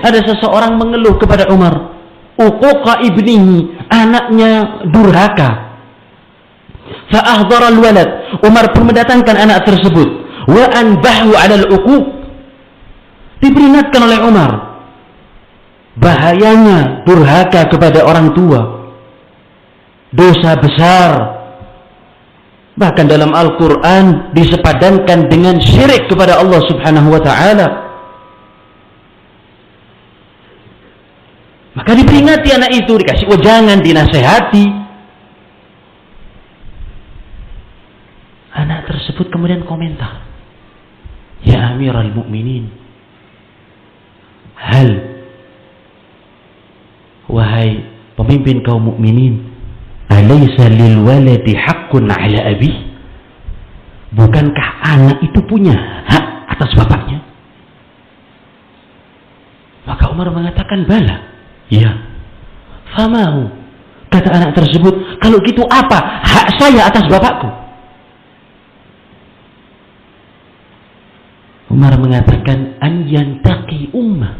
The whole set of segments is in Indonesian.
ada seseorang mengeluh kepada Umar, uquqa ibnihi, anaknya durhaka. Fa ahdara al-walad, Umar pun mendatangkan anak tersebut. Wa anbahu 'ala al-uquq, diperingatkan oleh Umar bahayanya durhaka kepada orang tua, dosa besar. Bahkan dalam Al-Quran disepadankan dengan syirik kepada Allah subhanahu wa ta'ala. Maka diperingati anak itu, dikasih wejangan, dinasehati. Anak tersebut kemudian komentar, ya Amiral Mu'minin, wahai pemimpin kaum mukminin, alaysa lil waladi haqqun 'ala abi? Bukankah anak itu punya hak atas bapaknya? Maka Umar mengatakan, bala. Ya. Famahu, kata anak tersebut, kalau gitu apa hak saya atas bapakku? Umar mengatakan, an yantaqi ummah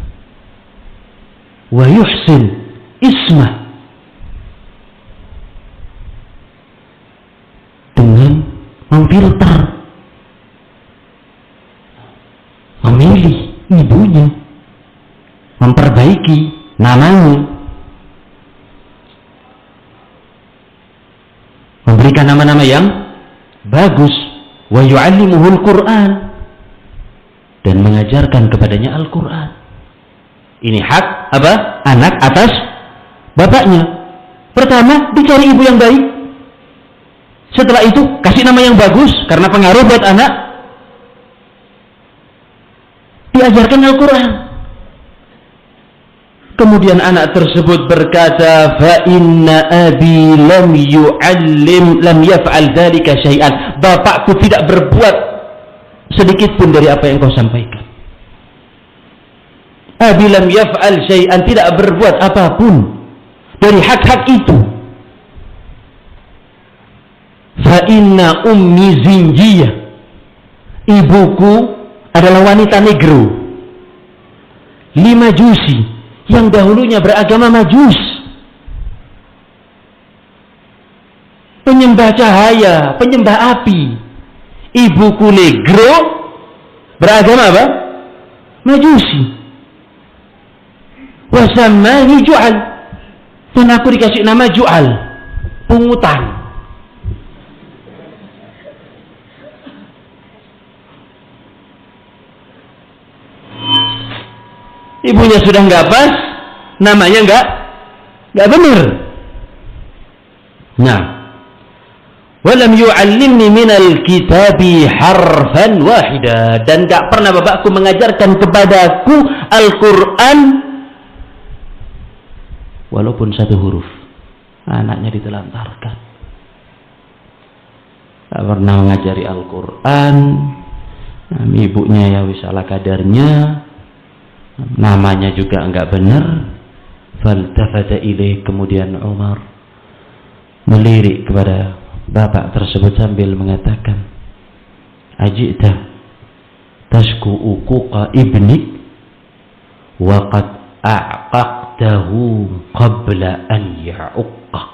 wa yuhsin ismah, dengan memfilter, memilih ibunya, memperbaiki namanya, memberikan nama-nama yang bagus, wa yu'allimuhul Qur'an, dan mengajarkan kepadanya Al-Quran. Ini hak apa? Anak atas bapaknya. Pertama, dicari ibu yang baik. Setelah itu, kasih nama yang bagus karena pengaruh buat anak. Diajarkan Al-Quran. Kemudian anak tersebut berkata, fa inna abi lam yaf'al dzalika syai'an. Bapakku tidak berbuat sedikit pun dari apa yang kau sampaikan. Abi lam yaf'al syai'an, tidak berbuat apapun dari hak-hak itu. Fa inna ummi zinjiyah, ibuku adalah wanita negro, majusi, yang dahulunya beragama Majus, penyembah cahaya, penyembah api. Ibuku negro, beragama apa? Majusi. Wasammahi Ju'al, dan aku dikasih nama Ju'al, pungutan. Ibunya sudah nggak pas, namanya nggak benar. Nah, walam yu'allimni minal kitabi harfan wahida, dan nggak pernah bapakku mengajarkan kepadaku Al-Quran walaupun satu huruf. Anaknya ditelantarkan, nggak pernah mengajari Al-Quran. Ibunya ya wis ala kadarnya, namanya juga enggak benar. Faltafata ilaih, kemudian Umar melirik kepada bapak tersebut sambil mengatakan, ajita tashku uquqa ibnik wa qad a'qaqtahu qabla an ya'uqqaq.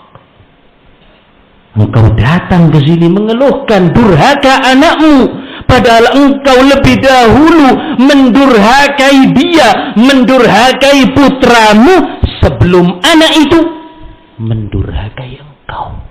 Engkau datang ke sini mengeluhkan durhaka anakmu, padahal engkau lebih dahulu mendurhakai dia, mendurhakai putramu sebelum anak itu mendurhakai engkau.